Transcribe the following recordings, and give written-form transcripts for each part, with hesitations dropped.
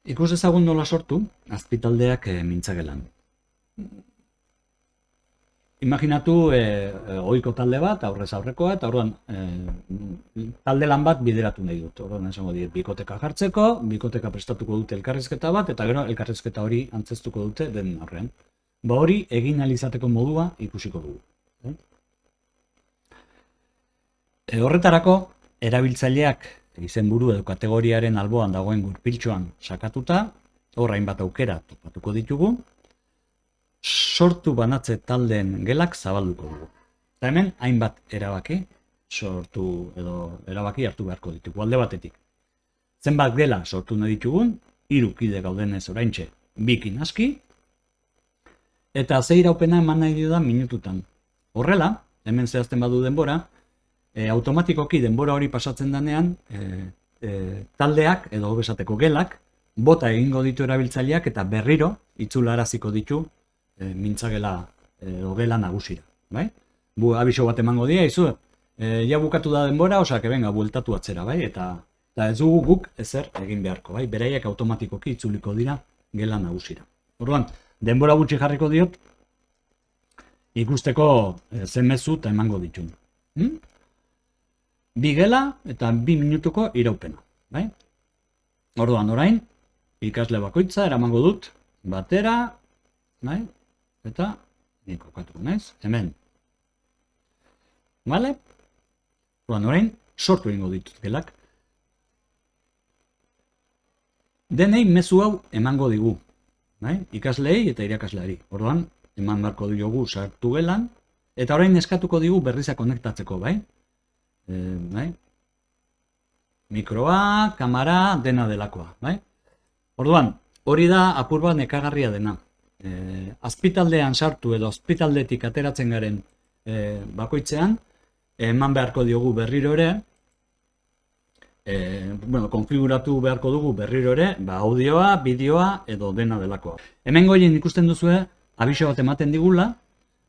Ikus ezagun nola sortu azpitaldeak mintzagelan. Imaginatu ohiko talde bat, aurrez aurrekoa, eta orduan talde lan bat bideratu nahi dut. Orduan esango diet bikoteka jartzeko, bikoteka prestatuko dute elkarrizketa bat, eta gero elkarrizketa hori antzeztuko dute den aurrean. Ba hori egin ahal izateko modua ikusiko dugu. Horretarako, erabiltzaileak izenburu edo kategoriaren alboan dagoen gurpiltxoan sakatuta, hor hainbat aukera topatuko ditugu, sortu banatze taldeen gelak zabalduko dugu. Eta hemen hainbat erabaki sortu edo erabaki hartu beharko ditugu alde batetik. Zenbat gela sortu nahi ditugun, 3 kide gaudenez oraintxe 2 aski, eta ze iraupena eman nahi da minututan. Horrela, hemen zehazten badu denbora, automatikoki denbora hori pasatzen denean, taldeak edo hobesateko gelak bota egingo ditu erabiltzaileak eta berriro itzularaziko ditu mintzagela edo gela nagusira. Abiso bat emango dira, izu, ja bukatu da denbora, osak, benga, bueltatu atzera, eta ez dugu guk ezer egin beharko, beraiek automatikoki itzuliko dira gela nagusira. Orduan, denbora gutxi jarriko diot, ikusteko zen mezu eta emango ditun. 2 gela eta 2 minutuko iraupena. Orduan, orain, ikasle bakoitza eramango dut batera, eta nik kokatuko naiz, hemen. Orduan, orain, sortu egingo ditut gelak. Denei mezu hau emango digu, ikasleei eta irakasleari. Orduan, eman beharko diogu sartu gelan, eta orain eskatuko digu berriza konektatzeko, mikroa, kamera, dena delakoa. Orduan, hori da apur bat nekagarria dena. Azpitaldean sartu edo azpitaldetik ateratzen garen bakoitzean, eman beharko diogu berriro ere, konfiguratu beharko dugu berriro ere, audioa, bideoa edo dena delakoa. Hemen goien ikusten duzue, abiso bat ematen digula,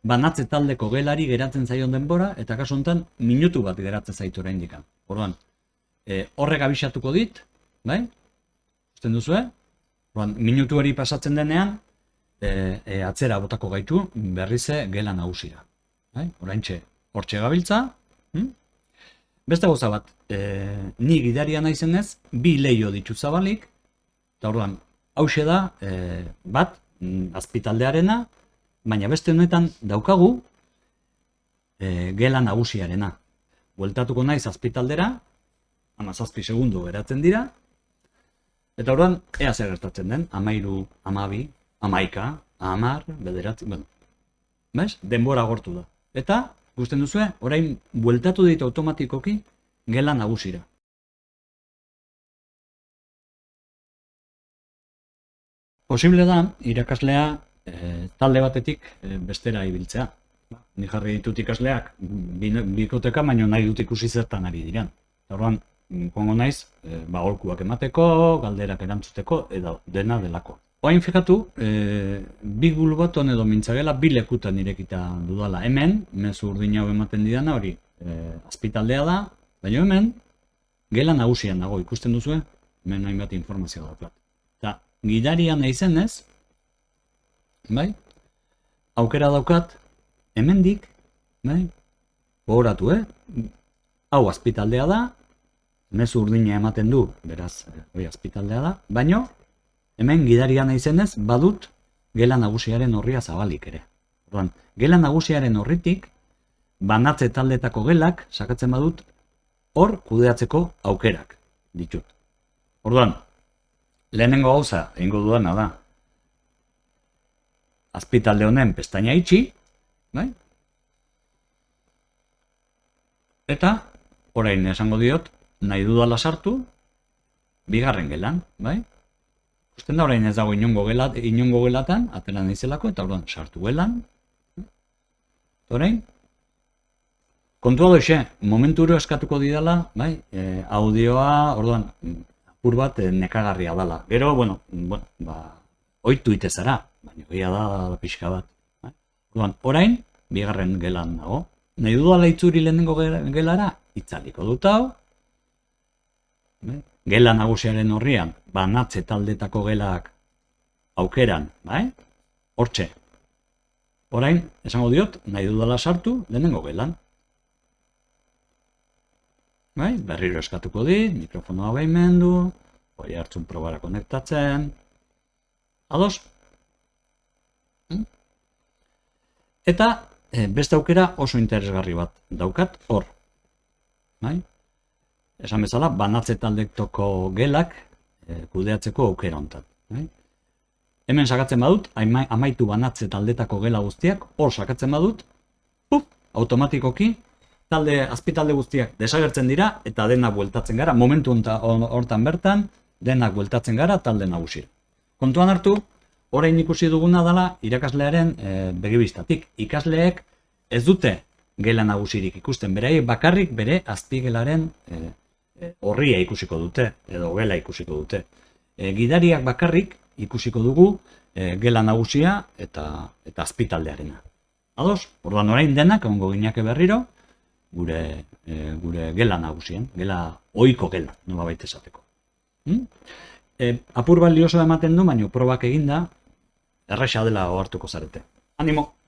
banatze taldeko gelari geratzen zaion denbora, eta kasu honetan minutu bat geratzen zaitu oraindik. Orduan, horrek abisatuko dit, ikusten duzue, minutu hori pasatzen denean, atzera botako gaitu berrize gela nagusira. Oraintxe, hortxe gabiltza. Beste gauza bat, ni gidaria naizenez, 2 leio ditu zabalik, eta orduan, hauxe da, bat, azpitaldearena, baina beste honetan daukagu gela nagusiarena. Bueltatuko naiz azpitaldera, 17 segundu geratzen dira, eta orduan, ea zer gertatzen den, 13, 12, 11, 10, 9, denbora agortu da. Eta, ikusten duzue, orain bueltatu ditu automatikoki gela nagusira. Posible da, irakaslea talde batetik bestera ibiltzea. Ni jarri ditut ikasleak bikoteka, baina nahi dut ikusi zertan ari diren. Orduan, kongo naiz, aholkuak emateko, galderak erantzuteko, edo dena delako. Oain fikatu, 2 gulbaton edo mintzagela 2 lekutan irekita dudala. Hemen, mezu urdin hau ematen didana hori azpitaldea da, baina hemen, gela nagusian dago, ikusten duzue, hemen hainbat informazioa daukat. Eta, gidaria nahi zenez, aukera daukat, hemendik, gogoratu, hau azpitaldea da, mezu urdina ematen du, beraz, hori azpitaldea da, baina, hemen gidaria nahi zenez, badut gela nagusiaren horria zabalik ere. Orduan, gela nagusiaren horritik, banatze taldetako gelak, sakatzen badut, hor kudeatzeko aukerak ditut. Orduan, lehenengo gauza, egingo dudana da, azpitalde honen pestaina itxi, eta, orain esango diot, nahi dudala sartu, 2. gelan, Usten da, orain ez dago inongo gelatan, atera nahizelako, eta orduan sartu gelan. Orain, kontua doixe, momenturo eskatuko didala, audioa, orduan, apur bat nekagarria dala. Gero, oitu itezara, baina gira da pixka bat. Orduan, orain, 2. gelan dago. Nahi dudala itzuri lehenengo gelara, itzaliko dut hau. gela nagusiaren horrian, banatze taldetako gelak aukeran, bai? Hortxe. Orain, esango diot, nahi dudala sartu, lehenengo gelan. Bai, berriro eskatuko dit, mikrofonoa baimendu, hori hartzun probara konektatzen. Ados? Eta beste aukera oso interesgarri bat daukat hor. Bai? Esan bezala, banatze taldetako gelak kudeatzeko aukera hontan. Bai? Hemen sakatzen badut, amaitu banatze taldetako gela guztiak, hor sakatzen badut, automatikoki, azpitalde guztiak desagertzen dira, eta denak bueltatzen gara, momentu hortan bertan, denak bueltatzen gara talde nagusira. Kontuan hartu, orain ikusi duguna dela irakaslearen begibistatik. Ikasleek ez dute gela nagusirik ikusten, beraiek bakarrik bere azpigelaren horria ikusiko dute, edo gela ikusiko dute. Gidariak bakarrik ikusiko dugu gela nagusia eta azpitaldearena. Ados? Orduan orain denak egongo ginake berriro gure gela nagusien, gela ohiko gela, nolabait esateko. Apur bat lioso ematen du, baina probak eginda erraxa dela ohartuko zarete. Animo!